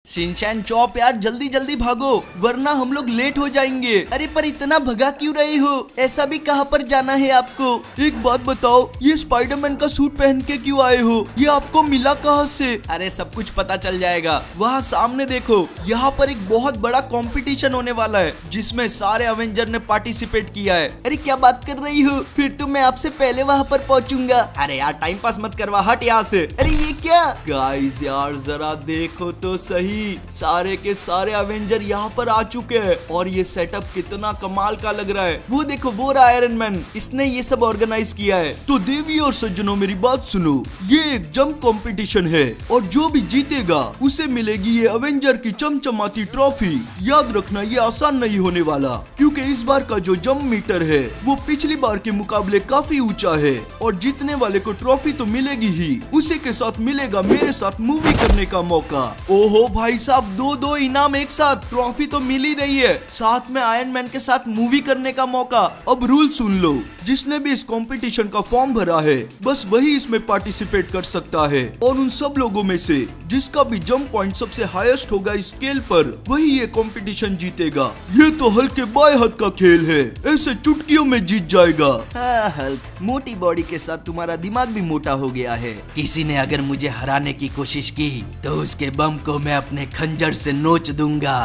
Shinchan chop यार जल्दी जल्दी भागो वरना हम लोग लेट हो जाएंगे। अरे पर इतना भगा क्यों रहे हो? ऐसा भी कहाँ पर जाना है आपको? एक बात बताओ, ये स्पाइडरमैन का सूट पहन के क्यों आए हो? ये आपको मिला कहाँ से? अरे सब कुछ पता चल जाएगा। वहाँ सामने देखो, यहाँ पर एक बहुत बड़ा कंपटीशन होने वाला है जिसमें सारे अवेंजर ने पार्टिसिपेट किया है। अरे क्या बात कर रही हो? फिर तो मैं आपसे पहले वहाँ पर पहुँचूंगा। अरे यार टाइम पास मत करवा, हट यहाँ से। अरे ये क्या? गाइस यार जरा देखो तो सही, सारे के सारे अवेंजर यहाँ पर आ चुके हैं और ये सेटअप कितना कमाल का लग रहा है। वो देखो वो रहा आयरन मैन, इसने ये सब ऑर्गेनाइज किया है। तो देवी और सज्जनों मेरी बात सुनो, ये एक जंप कंपटीशन है और जो भी जीतेगा उसे मिलेगी ये अवेंजर की चमचमाती ट्रॉफी। याद रखना ये आसान नहीं होने वाला क्योंकि इस बार का जो जंप मीटर है वो पिछली बार के मुकाबले काफी ऊंचा है और जीतने वाले को ट्रॉफी तो मिलेगी ही, उसी के साथ मिलेगा मेरे साथ मूवी करने का मौका। ओहो भाई साहब, दो इनाम एक साथ, ट्रॉफी तो मिल ही रही है, साथ में आयरन मैन के साथ मूवी करने का मौका। अब रूल सुन लो, जिसने भी इस कंपटीशन का फॉर्म भरा है बस वही इसमें पार्टिसिपेट कर सकता है और उन सब लोगों में से जिसका भी जंप पॉइंट सबसे हाईएस्ट होगा इस स्केल पर वही ये कंपटीशन जीतेगा। ये तो हल्के बाएं हाथ का खेल है, ऐसे चुटकियों में जीत जाएगा। हाँ हल्क, मोटी बॉडी के साथ तुम्हारा दिमाग भी मोटा हो गया है। किसी ने अगर मुझे हराने की कोशिश की तो उसके बम को मैं अपने खंजर से नोच दूंगा।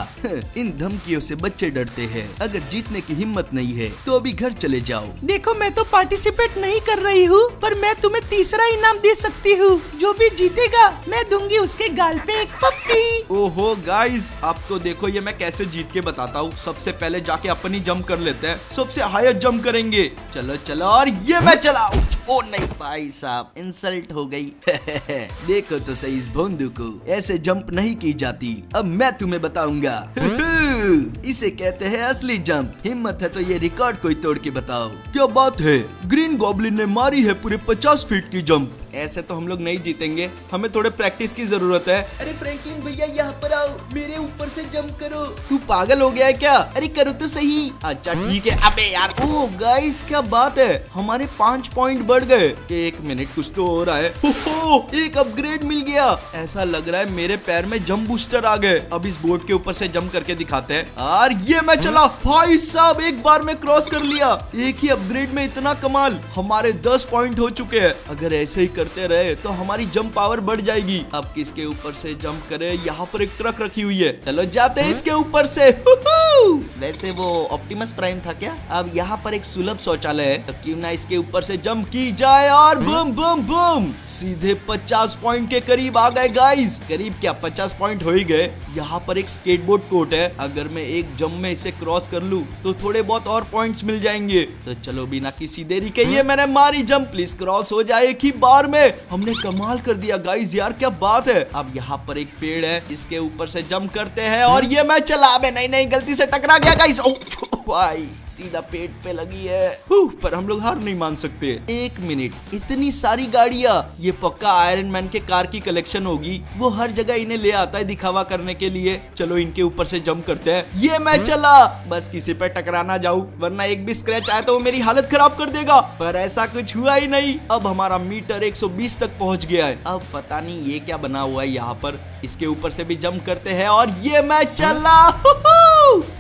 इन धमकियों से बच्चे डरते हैं। अगर जीतने की हिम्मत नहीं है तो अभी घर चले जाओ। देखो मैं तो पार्टिसिपेट नहीं कर रही हूँ पर मैं तुम्हें तीसरा इनाम दे सकती हूँ। जो भी जीतेगा मैं दूंगी उसके गाल पे एक पप्पी। ओहो गाइस, आप तो देखो ये मैं कैसे जीत के बताता हूँ। सबसे पहले जाके अपनी जंप कर लेते हैं, सबसे हाईएस्ट जंप करेंगे। चलो चलो, और ये मैं चलाऊं। ओ नहीं भाई साहब, इंसल्ट हो गई। देखो तो सही इस भोंदू को, ऐसे जंप नहीं की जाती। अब मैं तुम्हें बताऊंगा। इसे कहते हैं असली जंप। हिम्मत है तो ये रिकॉर्ड कोई तोड़ के बताओ। क्या बात है, ग्रीन गॉब्लिन ने मारी है पूरे 50 फीट की जंप। ऐसे तो हम लोग नहीं जीतेंगे, हमें थोड़े प्रैक्टिस की जरूरत है। अरे फ्रैंकलिन भैया यहाँ पर आओ, मेरे ऊपर से जंप करो। तू पागल हो गया है क्या? अरे करो तो सही। अच्छा ठीक है। अबे यार, ओ गाइस क्या बात है, हमारे 5 पॉइंट बढ़ गए। एक मिनट, कुछ तो हो रहा है। एक अपग्रेड मिल गया। ऐसा लग रहा है मेरे पैर में जंप बूस्टर आ गए। अब इस बोर्ड के ऊपर से जंप करके दिखाते हैं। और ये मैं चला भाई साहब, एक बार में क्रॉस कर लिया। एक ही अपग्रेड में इतना कमाल। हमारे 10 पॉइंट हो चुके हैं। अगर ऐसे ही करते रहे तो हमारी जंप पावर बढ़ जाएगी। अब किसके ऊपर से जंप करें? यहाँ पर एक ट्रक रखी हुई है, चलो जाते हैं इसके ऊपर से। वैसे वो ऑप्टिमस प्राइम था क्या? अब यहाँ पर एक सुलभ शौचालय है, तो क्यों ना इसके ऊपर से जंप की जाए। और बम बम बम, सीधे 50 पॉइंट के करीब आ गए गाइस। करीब क्या, 50 पॉइंट हो ही गए। यहाँ पर एक स्केटबोर्ड कोर्ट है, अगर मैं एक जंप में इसे क्रॉस कर लूं तो थोड़े बहुत और पॉइंट्स मिल जाएंगे। तो चलो बिना किसी देरी के ये मैंने मारी जंप, प्लीज क्रॉस हो जाए एक ही बार में। हमने कमाल कर दिया गाइस, यार क्या बात है। अब यहाँ पर एक पेड़ है, इसके ऊपर से जंप करते हैं और ये मैं चला। नहीं गलती से टकरा गया गाइस। भाई सीधा पेट पे लगी है। पर हम लोग हार नहीं मान सकते। एक मिनट, इतनी सारी गाड़ियां, ये पक्का आयरन मैन के कार की कलेक्शन होगी। वो हर जगह इन्हें ले आता है दिखावा करने के लिए। चलो इनके ऊपर से जंप करते हैं। ये मैं चला, बस किसी पे टकरा ना जाऊं वरना एक भी स्क्रैच आया तो वो मेरी हालत खराब कर देगा। पर ऐसा कुछ हुआ ही नहीं। अब हमारा मीटर 120 तक पहुंच गया है। अब पता नहीं ये क्या बना हुआ है यहाँ पर। इसके ऊपर से भी जंप करते हैं और ये मैं चला।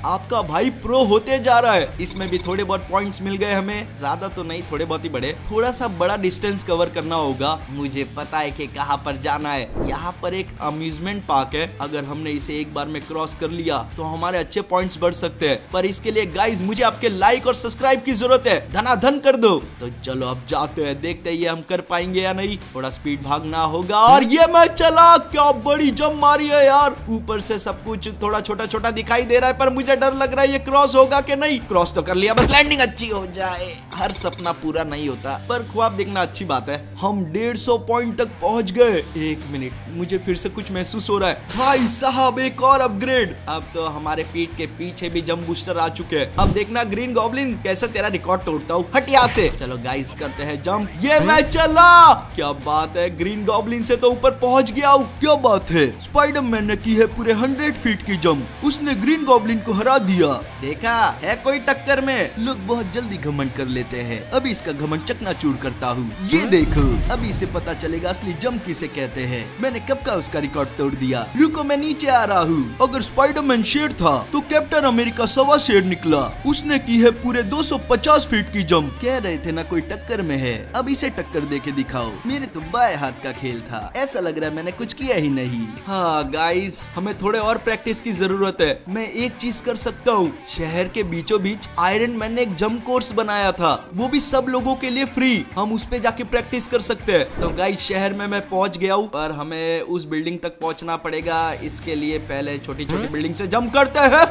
आपका भाई प्रो होते जा रहा है। इसमें भी थोड़े बहुत पॉइंट्स मिल गए हमें, ज्यादा तो नहीं, थोड़े बहुत ही बड़े। थोड़ा सा बड़ा डिस्टेंस कवर करना होगा। मुझे पता है कि कहां पर जाना है। यहाँ पर एक अम्यूजमेंट पार्क है, अगर हमने इसे एक बार में क्रॉस कर लिया तो हमारे अच्छे पॉइंट्स बढ़ सकते हैं। पर इसके लिए गाइज मुझे आपके लाइक और सब्सक्राइब की जरूरत है, धनाधन कर दो। तो चलो अब जाते हैं, देखते हैं ये हम कर पाएंगे या नहीं। थोड़ा स्पीड भागना होगा और ये मैं चला। क्या बड़ी जंप मारी है यार। ऊपर से सब कुछ थोड़ा छोटा छोटा दिखाई दे रहा है पर मुझे डर लग रहा है ये क्रॉस होगा कि नहीं। क्रॉस तो कर लिया, बस लैंडिंग अच्छी हो जाए। हर सपना पूरा नहीं होता पर ख्वाब देखना अच्छी बात है। हम 150 पॉइंट तक पहुंच गए। एक मिनट, मुझे फिर से कुछ महसूस हो रहा है। भाई साहब एक और अपग्रेड। अब तो हमारे पीठ के पीछे भी जंप बूस्टर आ चुके हैं। अब देखना ग्रीन गॉब्लिन कैसे तेरा रिकॉर्ड तोड़ता हूँ। हट यहाँ से। चलो गाइस करते हैं जंप। ये मैं चला। क्या बात है, ग्रीन गॉब्लिन से तो ऊपर पहुंच गया हूँ। क्या बात है, स्पाइडरमैन ने की है पूरे 100 फीट की जंप। उसने ग्रीन गॉब्लिन को हरा दिया। देखा है कोई टक्कर में। लोग बहुत जल्दी घमंड कर लेते लेते हैं। अभी इसका घमंड चकनाचूर करता हूँ। ये देखो, अभी इसे पता चलेगा असली जंप किसे कहते हैं। मैंने कब का उसका रिकॉर्ड तोड़ दिया। रुको, मैं नीचे आ रहा हूँ। अगर स्पाइडरमैन शेर था तो कैप्टन अमेरिका सवा शेर निकला। उसने की है पूरे 250 फीट की जंप। कह रहे थे ना कोई टक्कर में है, अब इसे टक्कर देके दिखाओ। मेरे तो बाएं हाथ का खेल था, ऐसा लग रहा है मैंने कुछ किया ही नहीं। हाँ गाइस, हमें थोड़े और प्रैक्टिस की जरूरत है। मैं एक चीज कर सकता हूँ, शहर के बीचों बीच आयरन मैन ने एक जंप कोर्स बनाया था, वो भी सब लोगों के लिए फ्री। हम उस पे जाके प्रैक्टिस कर सकते हैं। तो गाइस, शहर में मैं पहुंच गया हूँ, पर हमें उस बिल्डिंग तक पहुंचना पड़ेगा। इसके लिए पहले छोटी छोटी बिल्डिंग से जंप करते हैं।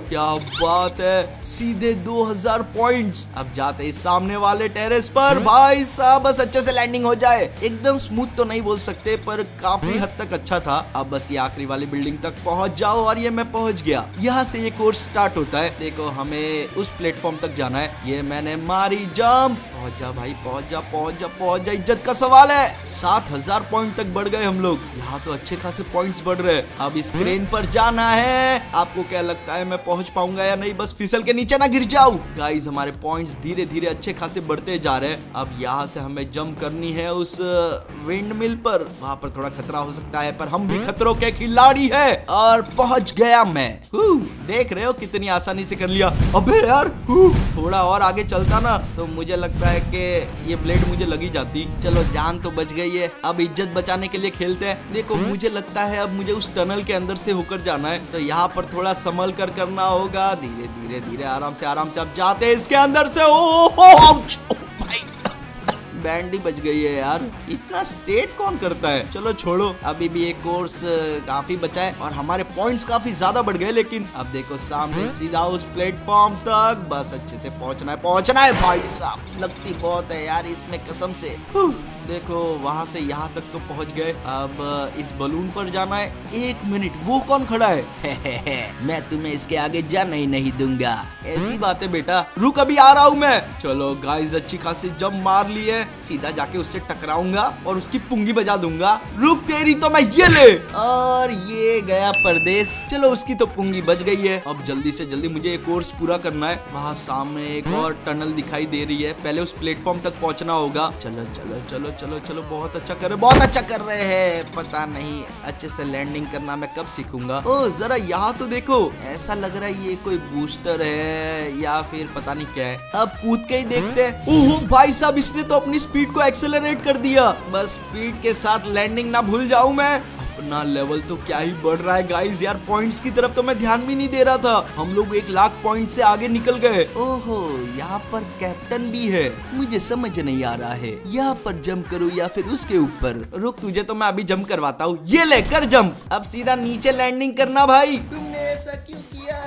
क्या बात है, सीधे 2000 पॉइंट्स। अब जाते हैं सामने वाले टेरेस पर। भाई साहब, बस अच्छे से लैंडिंग हो जाए। एकदम स्मूथ तो नहीं बोल सकते, पर काफी हद तक अच्छा था। अब बस ये आखिरी वाली बिल्डिंग तक पहुंच जाओ, और ये मैं पहुंच गया। यहाँ से ये कोर्स स्टार्ट होता है। देखो, हमें उस प्लेटफॉर्म तक जाना है। ये मैंने मारी जंप। पहुंच जा भाई, पहुंच जा, पहुंच जा, पहुंच जा। इज्जत का सवाल है। 7000 पॉइंट तक बढ़ गए हम लोग। यहाँ तो अच्छे खासे पॉइंट्स बढ़ रहे हैं। अब इस क्रेन पर जाना है। आपको क्या लगता है मैं पहुंच पाऊंगा या नहीं? बस फिसल के नीचे ना गिर जाऊं। गाइस, हमारे पॉइंट्स धीरे धीरे अच्छे खासे बढ़ते जा रहे हैं। अब यहाँ से हमें जंप करनी है उस विंड मिल पर। वहाँ पर थोड़ा खतरा हो सकता है, पर हम भी खतरों के खिलाड़ी है। और पहुंच गया मैं। देख रहे हो कितनी आसानी से कर लिया। अबे यार, थोड़ा और आगे चलता ना तो मुझे लगता है कि ये ब्लेड मुझे लगी जाती। चलो, जान तो बच गई है। अब इज्जत बचाने के लिए खेलते हैं। देखो, मुझे लगता है अब मुझे उस टनल के अंदर से होकर जाना है, तो यहाँ पर थोड़ा संभल कर करना होगा। धीरे धीरे धीरे, आराम से आराम से। अब जाते हैं इसके अंदर से। बैंड ही बच गई है यार। इतना स्टेट कौन करता है? चलो छोड़ो, अभी भी एक कोर्स काफी बचा है और हमारे पॉइंट्स काफी ज्यादा बढ़ गए। लेकिन अब देखो, सामने सीधा उस प्लेटफॉर्म तक बस अच्छे से पहुंचना है भाई साहब। लगती बहुत है यार इसमें, कसम से। देखो, वहां से यहाँ तक तो पहुंच गए। अब इस बलून पर जाना है। 1 मिनट, वो कौन खड़ा है? मैं तुम्हें इसके आगे जाना ही नहीं दूंगा। ऐसी बात है बेटा, रुक, अभी आ रहा हूँ मैं। चलो गाइस, अच्छी खासी जंप मार ली है। सीधा जाके उससे टकराऊंगा और उसकी पुंगी बजा दूंगा। रुक तेरी तो मैं, ये ले। और ये गया परदेश। चलो, उसकी तो पुंगी बच गई है। अब जल्दी से जल्दी मुझे एक कोर्स पूरा करना है। वहाँ सामने एक और टनल दिखाई दे रही है। पहले उस प्लेटफॉर्म तक पहुंचना होगा। चलो चलो चलो चलो चलो, बहुत अच्छा कर रहे हैं। पता नहीं अच्छे से लैंडिंग करना मैं कब सीखूंगा। ओ, जरा यहाँ तो देखो, ऐसा लग रहा है ये कोई बूस्टर है या फिर पता नहीं क्या है। अब कूद के ही देखते हैं। ओहो भाई साहब, इसने तो अपनी स्पीड को एक्सेलरेट कर दिया। बस स्पीड के साथ लैंडिंग ना भूल जाऊं मैं। अपना लेवल तो क्या ही बढ़ रहा है गाइस। यार, पॉइंट्स की तरफ तो मैं ध्यान भी नहीं दे रहा था। हम लोग 1 लाख पॉइंट से आगे निकल गए। ओहो, यहाँ पर कैप्टन भी है। मुझे समझ नहीं आ रहा है, यहाँ पर जंप करूँ या फिर उसके ऊपर। रुक, तुझे तो मैं अभी जंप करवाता हूँ। ये ले, कर जंप। अब सीधा नीचे लैंडिंग करना भाई। तुमने ऐसा क्यों किया?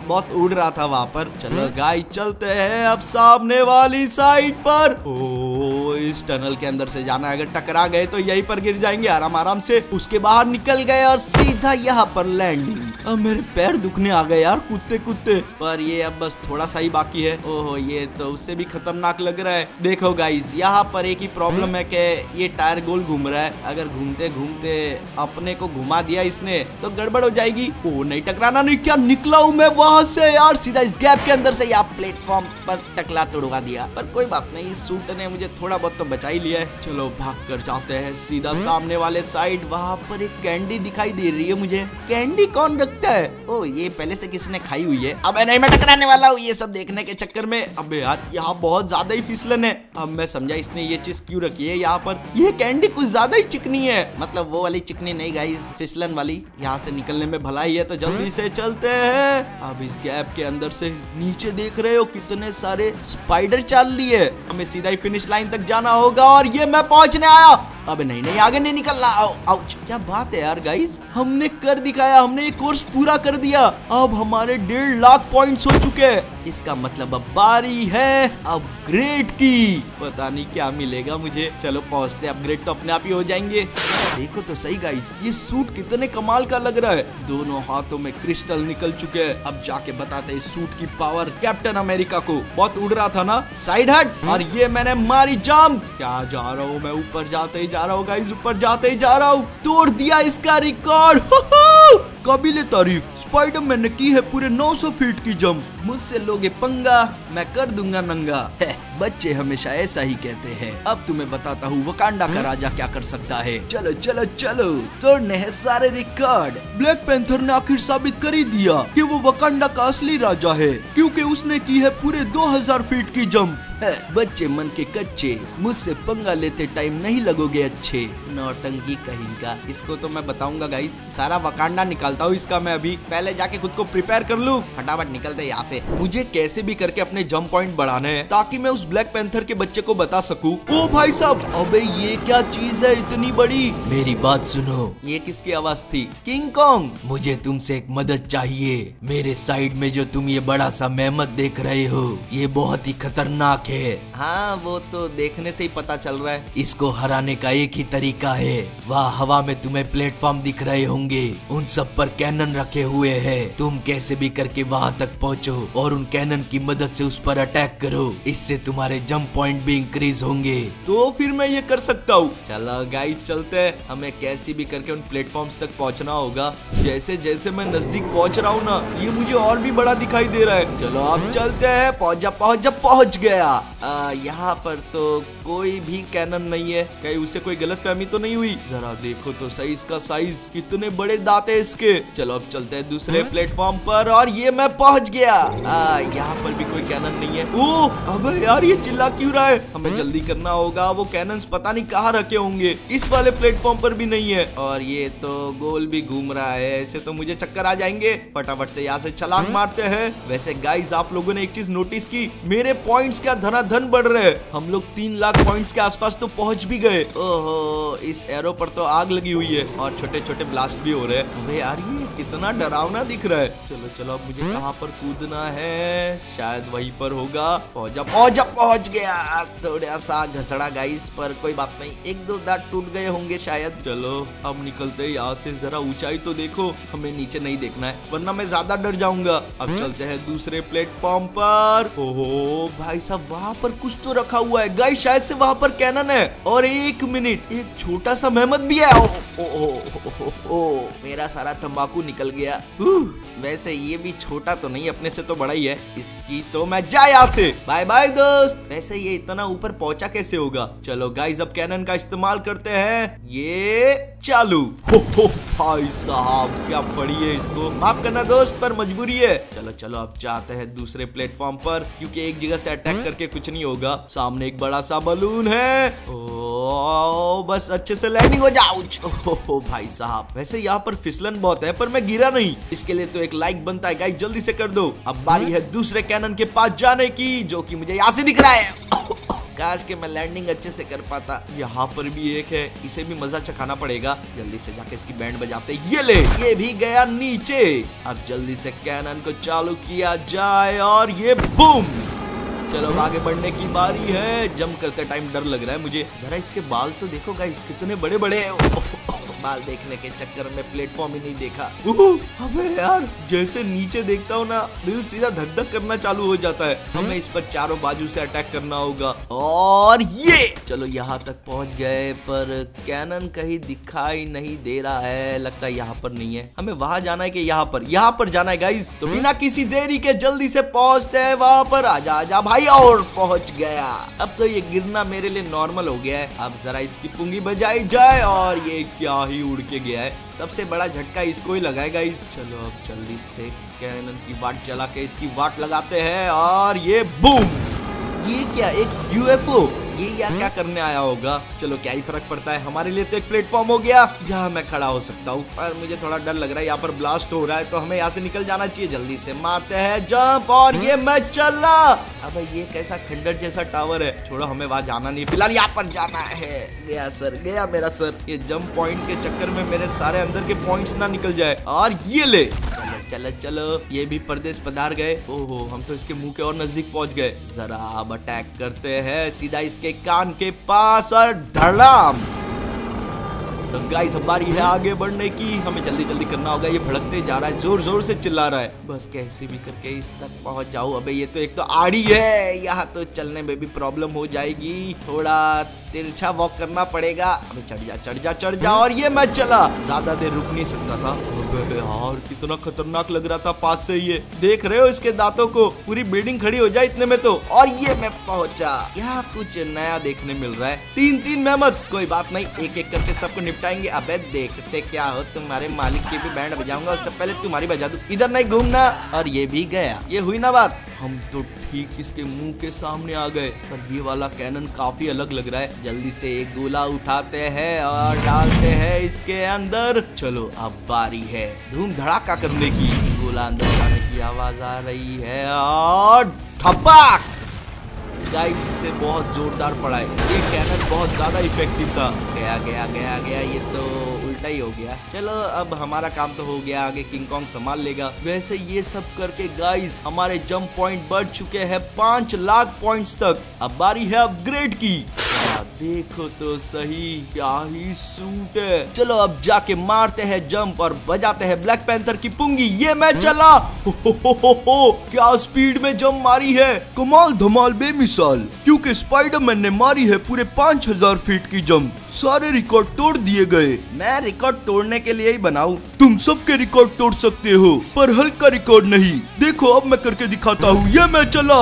बहुत उड़ रहा था वहाँ पर। चलो गाइस, चलते हैं अब सामने वाली साइड पर। ओ, इस टनल के अंदर से जाना है। अगर टकरा गए तो यहीं पर गिर जाएंगे आराम आराम से। उसके बाहर निकल गए और सीधा यहाँ पर लैंडिंग। अब मेरे पैर दुखने आ गए यार, कूदते कूदते। पर ये अब बस थोड़ा सा ही बाकी है। ओहो, ये तो उससे भी खतरनाक लग रहा है। देखो गाइस, यहाँ पर एक ही प्रॉब्लम है कि ये टायर गोल घूम रहा है। अगर घूमते घूमते अपने को घुमा दिया इसने तो गड़बड़ हो जाएगी। ओ नहीं, टकराना नहीं। क्या निकला हूँ मैं वहां से यार, सीधा इस गैप के अंदर से यहाँ प्लेटफॉर्म पर टकला तोड़वा दिया। पर कोई बात नहीं, इस सूट ने मुझे थोड़ा बहुत तो बचा ही लिया है। चलो, भाग कर जाते हैं सीधा सामने वाले साइड। वहाँ पर एक कैंडी दिखाई दे रही है मुझे। कैंडी कौन रखता है? ओ, ये पहले से किसी ने खाई हुई है। अब नहीं, मैं टकराने वाला हूँ ये सब देखने के चक्कर में। अबे यार, यहाँ बहुत ज्यादा ही फिसलन है। अब मैं समझा इसने ये चीज क्यों रखी है यहाँ पर। ये कैंडी कुछ ज्यादा ही चिकनी है। मतलब वो वाली चिकनी नहीं गाइस, फिसलन वाली। यहाँ से निकलने में भलाई है, तो जल्दी से चलते हैं। अब इस गैप के अंदर से नीचे देख रहे हो कितने सारे स्पाइडर चाल लिए। हमें सीधा ही फिनिश लाइन तक जाना होगा और ये मैं पहुंचने आया। अब नहीं नहीं, आगे नहीं निकलना। आउच, क्या बात है यार गाइस, हमने कर दिखाया। हमने ये कोर्स पूरा कर दिया। अब हमारे 1.5 लाख पॉइंट्स हो चुके हैं। इसका मतलब अब बारी है अपग्रेड की। पता नहीं क्या मिलेगा मुझे। चलो पहुंचते, अपग्रेड तो अपने आप ही हो जाएंगे। देखो तो सही गाइस, ये सूट कितने कमाल का लग रहा है। दोनों हाथों में क्रिस्टल निकल चुके हैं। अब जाके बताते इस सूट की पावर कैप्टन अमेरिका को। बहुत उड़ रहा था ना, साइड हट। और ये मैंने मारी जंप। क्या जा रहा हूँ मैं, ऊपर जाते ही जा रहा हूँ गाइस, ऊपर जाते ही जा रहा हूँ। तोड़ दिया इसका रिकॉर्ड। काबिले तारीफ, स्पाइडरमैन ने की है पूरे 900 फीट की जंप। मुझसे लोगे पंगा, मैं कर दूंगा नंगा। बच्चे हमेशा ऐसा ही कहते हैं। अब तुम्हें बताता हूँ वकांडा का राजा क्या कर सकता है। चलो चलो चलो, तोड़ने हैं सारे रिकॉर्ड। ब्लैक पैंथर ने आखिर साबित कर ही दिया कि वो वकांडा का असली राजा है, क्योंकि उसने की है पूरे 2000 फीट की जंप। बच्चे मन के कच्चे, मुझसे पंगा लेते टाइम नहीं लगोगे अच्छे। नौटंकी कहेगा। इसको तो मैं बताऊंगा गाइस, सारा वकांडा निकालता हूँ इसका मैं अभी। पहले जाके खुद को प्रिपेयर कर लूं, फटाफट निकलते यहाँ से। मुझे कैसे भी करके अपने जंप पॉइंट बढ़ाने हैं ताकि मैं उस ब्लैक पैंथर के बच्चे को बता सकूं। ओ भाई साहब, अबे ये क्या चीज है इतनी बड़ी? मेरी बात सुनो। ये किसकी आवाज थी? King Kong. मुझे तुमसे एक मदद चाहिए। मेरे साइड में जो तुम ये बड़ा सा मेहमत देख रहे हो, ये बहुत ही खतरनाक है। हाँ, वो तो देखने से ही पता चल रहा है। इसको हराने का एक ही तरीका है। वहाँ हवा में तुम्हें प्लेटफॉर्म दिख रहे होंगे, उन सब पर कैनन रखे हुए हैं। तुम कैसे भी करके वहाँ तक पहुँचो और उन कैनन की मदद से उस पर अटैक करो। इससे तुम्हारे जंप पॉइंट भी इंक्रीज होंगे। तो फिर मैं ये कर सकता हूँ। चलो गाइस चलते हैं। हमें कैसे भी करके उन प्लेटफॉर्म्स तक पहुँचना होगा। जैसे जैसे मैं नजदीक पहुँच रहा हूँ ना, ये मुझे और भी बड़ा दिखाई दे रहा है। चलो अब चलते हैं। पहुँच गया। यहाँ पर तो कोई भी कैनन नहीं है। कहीं उसे कोई गलतफहमी तो नहीं हुई? जरा देखो तो सही इसका साइज, कितने बड़े दांत है इसके। चलो अब चलते हैं दूसरे प्लेटफॉर्म पर, और ये मैं पहुंच गया। यहाँ पर भी कोई कैनन नहीं है। ओह अबे यार, ये चिल्ला क्यों रहा है? हमें जल्दी करना होगा। वो कैनन्स पता नहीं कहाँ रखे होंगे। इस वाले प्लेटफॉर्म पर भी नहीं है, और ये तो गोल भी घूम रहा है। ऐसे तो मुझे चक्कर आ जाएंगे। फटाफट से यहाँ से छलांग मारते हैं। वैसे गाइस, आप लोगों ने एक चीज नोटिस की? मेरे पॉइंट्स क्या धनाधन बढ़ रहे हैं। हम लोग 3 लाख पॉइंट्स के आसपास तो पहुंच भी गए। ओहो, इस एरो पर तो आग लगी हुई है और छोटे छोटे ब्लास्ट भी हो रहे हैं। अबे यार, ये कितना डरावना दिख रहा है। चलो चलो, अब मुझे कहाँ पर कूदना है? शायद वहीं पर होगा। पहुंच गया। थोड़ा सा घसड़ा गाइस, पर कोई बात नहीं। 1-2 दांत टूट गए होंगे शायद। चलो अब निकलते हैं यहाँ से। जरा ऊंचाई तो देखो, हमें नीचे नहीं देखना है वरना मैं ज्यादा डर जाऊंगा। अब चलते हैं दूसरे प्लेटफॉर्म पर। ओहो भाई साहब, वहाँ पर कुछ तो रखा हुआ है गाइस, शायद से वहाँ पर कैनन है। और 1 मिनट, एक छोटा सा मेहमत भी है। ओ, मेरा सारा तंबाकू निकल गया। वैसे ये भी छोटा तो नहीं, अपने से तो बड़ा ही है। इसकी तो मैं जा यहाँ से। बाय बाय दोस्त। वैसे ये इतना ऊपर पहुंचा कैसे होगा? चलो गाइस, अब कैनन का इस्तेमाल करते हैं। ये चालू। भाई साहब, क्या पड़ी है इसको। माफ करना दोस्त, पर मजबूरी है। चलो चलो, अब जाते हैं दूसरे प्लेटफॉर्म पर, क्योंकि एक जगह से अटैक करके कुछ नहीं होगा। सामने एक बड़ा सा बलून है। ओ, बस अच्छे से लैंडिंग हो जाओ। ओहो भाई साहब, वैसे यहाँ पर फिसलन बहुत है, पर मैं गिरा नहीं। इसके लिए तो एक लाइक बनता है गाइस, जल्दी से कर दो। अब बारी है दूसरे कैनन के पास जाने की, जो कि मुझे यहाँ से दिख रहा है। काश के मैं लैंडिंग अच्छे से कर पाता। यहाँ पर भी एक है, इसे भी मजा चखाना पड़ेगा। जल्दी से जाके इसकी बैंड बजाते। ये ले, ये भी गया नीचे। अब जल्दी से कैनन को चालू किया जाए, और ये बूम। चलो आगे बढ़ने की बारी है। जंप करते टाइम डर लग रहा है मुझे। जरा इसके बाल तो देखो गाइस, कितने बड़े बड़े हैं। बाल देखने के चक्कर में प्लेटफॉर्म ही नहीं देखा। अबे यार, जैसे नीचे देखता हूँ ना, दिल सीधा धक धक करना चालू हो जाता है। हमें इस पर चारों बाजू से अटैक करना होगा। और ये चलो यहाँ तक पहुँच गए, पर कैनन कहीं दिखाई नहीं दे रहा है। लगता है यहाँ पर नहीं है। हमें वहां जाना है कि यहाँ पर जाना है गाइस। तो बिना किसी देरी के जल्दी से पहुँचते हैं वहां पर। आजा भाई, और पहुँच गया। अब तो ये गिरना मेरे लिए नॉर्मल हो गया है। अब जरा इसकी पुंगी बजाई जाए, और ये क्या ही उड़ के गया है। सबसे बड़ा झटका इसको ही लगाएगा इस। चलो अब जल्दी से कैनन की वाट चला के इसकी वाट लगाते हैं, और ये बूम। ये क्या, एक यूएफओ? ये यहाँ क्या करने आया होगा? चलो क्या ही फर्क पड़ता है, हमारे लिए तो एक प्लेटफॉर्म हो गया जहाँ मैं खड़ा हो सकता हूँ। पर मुझे थोड़ा डर लग रहा है, यहाँ पर ब्लास्ट हो रहा है, तो हमें यहाँ से निकल जाना चाहिए। जल्दी से मारते हैं जंप, और ये मैं चला। अब ये कैसा खंडर जैसा टावर है। छोड़ो, हमें वहाँ जाना नहीं, फिलहाल यहाँ पर जाना है। गया सर, गया मेरा सर। ये जंप पॉइंट के चक्कर में मेरे सारे अंदर के पॉइंट्स ना निकल जाए। और ये ले, चलो चलो, ये भी परदेश पधार गए। ओहो, हम तो इसके मुंह के और नजदीक पहुंच गए। जरा अब अटैक करते हैं सीधा इसके कान के पास, और धड़ाम। तो गाइस अब बारी है आगे बढ़ने की, हमें जल्दी जल्दी करना होगा। ये भड़कते जा रहा है, जोर जोर से चिल्ला रहा है, बस कैसे भी करके इस तक पहुंच जाऊं। अबे ये तो एक तो आड़ी है, यहाँ तो चलने में भी प्रॉब्लम हो जाएगी, थोड़ा तिरछा वॉक करना पड़ेगा। अबे चढ़ जा चढ़ जा चढ़ जा, और ये मैं चला, ज्यादा देर रुक नहीं सकता था। अबे यार कितना खतरनाक लग रहा था पास से, ये देख रहे हो इसके दांतों को, पूरी बिल्डिंग खड़ी हो जाए इतने में तो। और ये मैं पहुंचा, यहाँ कुछ नया देखने मिल रहा है। 3-3 मेहमत, कोई बात नहीं, एक एक करके सबको निपटाएंगे। अबे देखते क्या हो, तुम्हारे मालिक की भी बैंड बजाऊंगा, उससे पहले तुम्हारी बजा दूं। इधर नहीं घूमना, और ये भी गया। ये हुई ना बात, हम तो ठीक इसके मुंह के सामने आ गए, पर ये वाला कैनन काफी अलग लग रहा है। जल्दी से एक गोला उठाते हैं और डालते हैं इसके अंदर। चलो अब बारी है धूम धड़ाका करने की। गोला अंदर जाने की आवाज आ रही है और ठपाक। गाइस इसे बहुत जोरदार पड़ा है, ये कैनन बहुत ज्यादा इफेक्टिव था। गया गया गया गया, ये तो उल्टा ही हो गया। चलो अब हमारा काम तो हो गया, आगे किंग कॉन्ग संभाल लेगा। वैसे ये सब करके गाइस हमारे जंप पॉइंट बढ़ चुके हैं 5 लाख पॉइंट्स तक। अब बारी है अपग्रेड की। देखो तो सही, क्या ही सूट है। चलो अब जाके मारते हैं जंप और बजाते हैं ब्लैक पैंथर की पुंगी। ये मैं चला, हो, क्या स्पीड में जंप मारी है, कमाल धमाल बेमिसाल। क्योंकि स्पाइडरमैन ने मारी है पूरे 5000 फीट की जंप, सारे रिकॉर्ड तोड़ दिए गए। मैं रिकॉर्ड तोड़ने के लिए ही बनाऊं, तुम सबके रिकॉर्ड तोड़ सकते हो पर हल्क का रिकॉर्ड नहीं। देखो अब मैं करके दिखाता हूँ, ये मैं चला,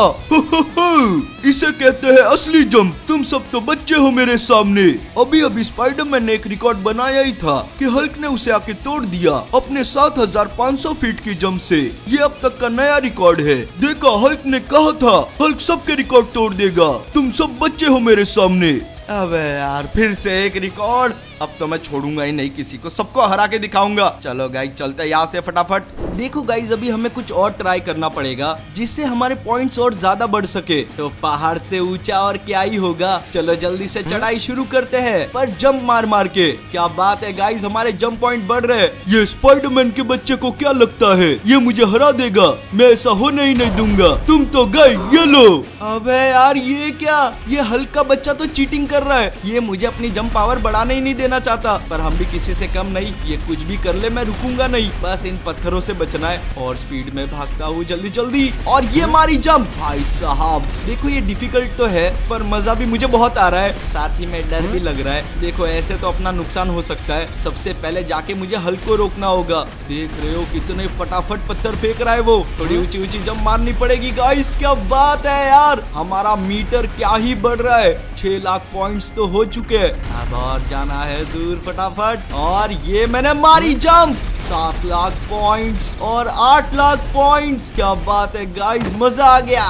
इसे कहते हैं असली जंप। तुम सब तो बच्चे हो मेरे सामने। अभी अभी स्पाइडरमैन ने एक रिकॉर्ड बनाया ही था कि हल्क ने उसे आके तोड़ दिया अपने 7500 फीट की जंप से। ये अब तक का नया रिकॉर्ड है। देखा, हल्क ने कहा था हल्क सबके रिकॉर्ड तोड़ देगा, तुम सब बच्चे हो मेरे सामने। अबे यार फिर से एक रिकॉर्ड, अब तो मैं छोड़ूंगा ही नहीं किसी को, सबको हरा के दिखाऊंगा। चलो गाइस चलते हैं यहाँ से फटाफट। देखो गाइस अभी हमें कुछ और ट्राई करना पड़ेगा जिससे हमारे पॉइंट्स और ज्यादा बढ़ सके। तो पहाड़ से ऊंचा और क्या ही होगा, चलो जल्दी से चढ़ाई शुरू करते हैं, पर जंप मार मार के। क्या बात है गाइस, हमारे जंप पॉइंट बढ़ रहे हैं। ये स्पाइडरमैन के बच्चे को क्या लगता है ये मुझे हरा देगा? मैं ऐसा होने ही नहीं दूंगा। तुम तो गए, ये लो। अबे यार ये क्या, ये हल्क का बच्चा तो चीटिंग कर रहा है। ये मुझे अपनी जंप पावर बढ़ाने ही नहीं देना चाहता, पर हम भी किसी से कम नहीं। ये कुछ भी कर ले मैं रुकूंगा नहीं, बस इन पत्थरों से बचना है। और स्पीड में भागता हूँ जल्दी जल्दी, और ये मारी जंप। भाई साहब देखो ये डिफिकल्ट तो है पर मजा भी मुझे बहुत आ रहा है, साथ ही में डर भी लग रहा है। देखो ऐसे तो अपना नुकसान हो सकता है। सबसे पहले जाके मुझे हल्क को रोकना होगा। देख रहे हो कितने फटाफट पत्थर फेंक रहा है वो। थोड़ी ऊंची ऊंची जंप मारनी पड़ेगी गाइस। क्या बात है यार, हमारा मीटर क्या ही बढ़ रहा है। 6 लाख पॉइंट्स तो हो चुके हैं, अब और जाना है दूर फटाफट। और ये मैंने मारी जंप, 7 लाख पॉइंट्स और 8 लाख पॉइंट्स। क्या बात है गाइस, मजा आ गया।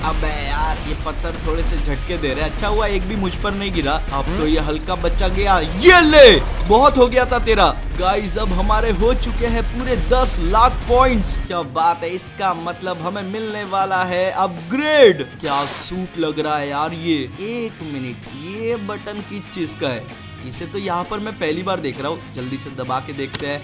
अबे यार ये पत्थर थोड़े से झटके दे रहे हैं, अच्छा हुआ एक भी मुझ पर नहीं गिरा। अब तो ये हल्का बच्चा गया, ये ले, बहुत हो गया था तेरा। गाइस अब हमारे हो चुके हैं पूरे 10 लाख पॉइंट्स। क्या बात है, इसका मतलब हमें मिलने वाला है अपग्रेड। क्या सूट लग रहा है यार ये। एक मिनट, ये बटन किस चीज का है? इसे तो यहाँ पर मैं पहली बार देख रहा हूँ, जल्दी से दबा के देखते हैं।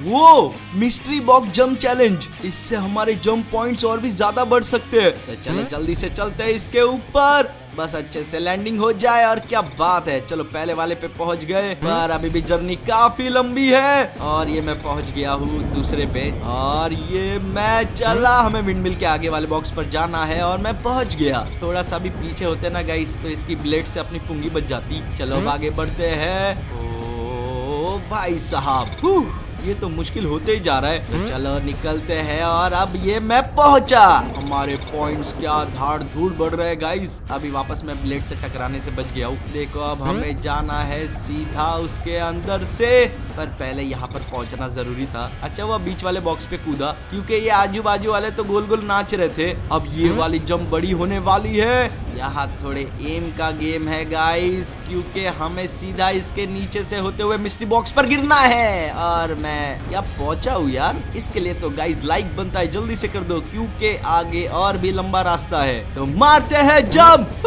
वो मिस्ट्री बॉक्स जंप चैलेंज, इससे हमारे जंप पॉइंट्स और भी ज्यादा बढ़ सकते हैं। तो चलो जल्दी से चलते हैं इसके ऊपर, बस अच्छे से लैंडिंग हो जाए। और क्या बात है, चलो पहले वाले पे पहुंच गए, पर अभी भी जर्नी काफी लंबी है। और ये मैं पहुंच गया हूँ दूसरे पे, और ये मैं चला। हमें विंडमिल के आगे वाले बॉक्स पर जाना है और मैं पहुंच गया। थोड़ा सा भी पीछे होते ना गाइस तो इसकी ब्लेड से अपनी पुंगी बच जाती। चलो अब आगे बढ़ते हैं। ओ भाई साहब, ये तो मुश्किल होते ही जा रहा है। तो चलो निकलते हैं, और अब ये मैं पहुंचा। हमारे पॉइंट्स क्या धाड़ धूड़ बढ़ रहे हैं गाइस। अभी वापस मैं ब्लेड से टकराने से बच गया हूँ। देखो अब हमें जाना है सीधा उसके अंदर से, पर पहले यहाँ पर पहुंचना जरूरी था। अच्छा वो बीच वाले बॉक्स पे कूदा, क्योंकि ये आजू बाजू वाले तो गोल गोल नाच रहे थे। अब ये वाली जंप बड़ी होने वाली है। यहाँ थोड़े एम का गेम है गाइस, क्योंकि हमें सीधा इसके नीचे से होते हुए मिस्ट्री बॉक्स पर गिरना है। और मैं क्या पहुंचा हूँ यार, इसके लिए तो गाइस लाइक बनता है, जल्दी से कर दो, क्योंकि आगे और भी लंबा रास्ता है। तो मारते हैं जंप।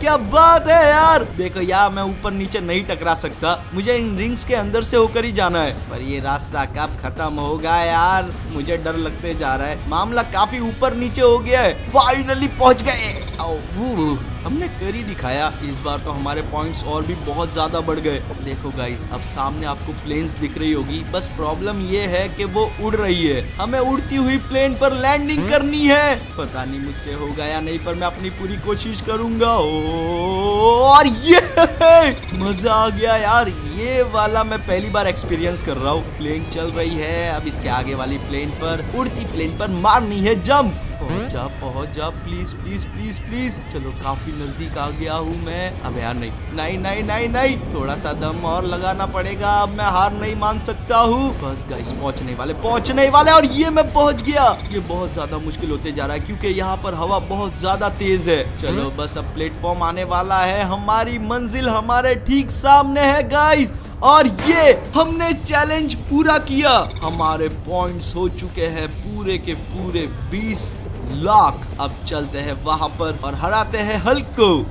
क्या बात है यार, देखो यार मैं ऊपर नीचे नहीं टकरा सकता, मुझे इन रिंग्स के अंदर से होकर ही जाना है। पर ये रास्ता कब खत्म होगा यार, मुझे डर लगते जा रहा है। मामला काफी ऊपर नीचे हो गया है। फाइनली पहुंच गए। हमने कर ही दिखाया। इस बार तो हमारे पॉइंट्स और भी बहुत ज्यादा बढ़ गए। देखो गाइस, अब सामने आपको प्लेन्स दिख रही होगी, बस प्रॉब्लम ये है कि वो उड़ रही है। हमें उड़ती हुई प्लेन पर लैंडिंग करनी है। पता नहीं मुझसे होगा या नहीं, पर मैं अपनी पूरी कोशिश करूंगा। और ये मजा आ गया यार, ये वाला मैं पहली बार एक्सपीरियंस कर रहा हूँ। प्लेन चल रही है, अब इसके आगे वाली प्लेन पर, उड़ती प्लेन पर मारनी है जंप। पहुंच जा प्लीज प्लीज प्लीज प्लीज। चलो काफी नजदीक आ गया हूँ मैं। अब यार नहीं, थोड़ा सा दम और लगाना पड़ेगा। अब मैं हार नहीं मान सकता हूँ। बस गाइस, पहुंचने वाले और ये मैं पहुंच गया। ये बहुत ज्यादा मुश्किल होते जा रहा है क्योंकि यहाँ पर हवा बहुत ज्यादा तेज है। चलो बस अब प्लेटफॉर्म आने वाला है, हमारी मंजिल हमारे ठीक सामने है गाइस। और ये हमने चैलेंज पूरा किया। हमारे पॉइंट्स हो चुके हैं पूरे के पूरे 20 लाख। अब चलते हैं वहां पर और हराते हैं हल्क को।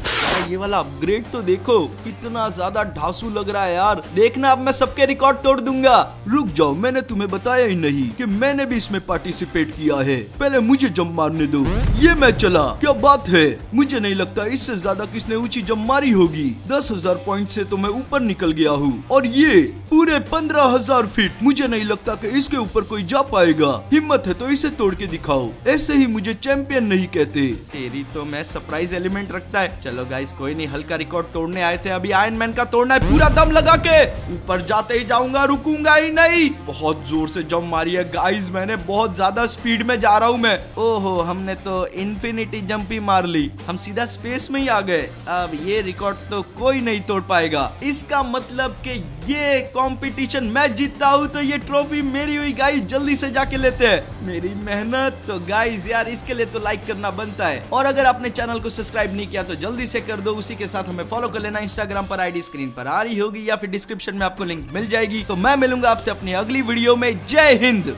ये वाला अपग्रेड तो देखो, कितना ज्यादा ढांसू लग रहा है यार। देखना, अब मैं सबके रिकॉर्ड तोड़ दूंगा। रुक जाओ, मैंने तुम्हें बताया ही नहीं कि मैंने भी इसमें पार्टिसिपेट किया है। पहले मुझे जंप मारने दो। ये मैं चला, क्या बात है। मुझे नहीं लगता इससे ज्यादा किसने ऊंची जंप मारी होगी। 10,000 पॉइंट से तो मैं ऊपर निकल गया हूँ। और ये पूरे 15,000 फीट। मुझे नहीं लगता कि इसके ऊपर कोई जा पाएगा। हिम्मत है तो इसे तोड़ के दिखाओ। ऐसे ही मुझे चैंपियन नहीं कहते। तेरी तो मैं सरप्राइज एलिमेंट रखता है। चलो गाइस, कोई नहीं, हल्का रिकॉर्ड तोड़ने आए थे, अभी आयरन मैन का तोड़ना है। पूरा दम लगा के ऊपर जाते ही जाऊंगा, रुकूंगा ही नहीं। बहुत जोर से जंप मारी है गाइस मैंने, बहुत ज्यादा स्पीड में जा रहा हूँ मैं। ओहो, हमने तो इन्फिनिटी जंप ही मार ली। हम सीधा स्पेस में ही आ गए। अब ये रिकॉर्ड तो कोई नहीं तोड़ पाएगा। इसका मतलब कि ये कंपटीशन मैं जीतता हूँ तो ये ट्रॉफी मेरी हुई गाइस। जल्दी से जाके लेते हैं। मेरी मेहनत तो गाइस यार, इसके लिए तो लाइक करना बनता है। और अगर आपने चैनल को सब्सक्राइब नहीं किया तो जल्दी से कर दो। उसी के साथ हमें फॉलो कर लेना। इंस्टाग्राम पर आईडी स्क्रीन पर आ रही होगी या फिर डिस्क्रिप्शन में आपको लिंक मिल जाएगी। तो मैं मिलूंगा आपसे अपनी अगली वीडियो में। जय हिंद।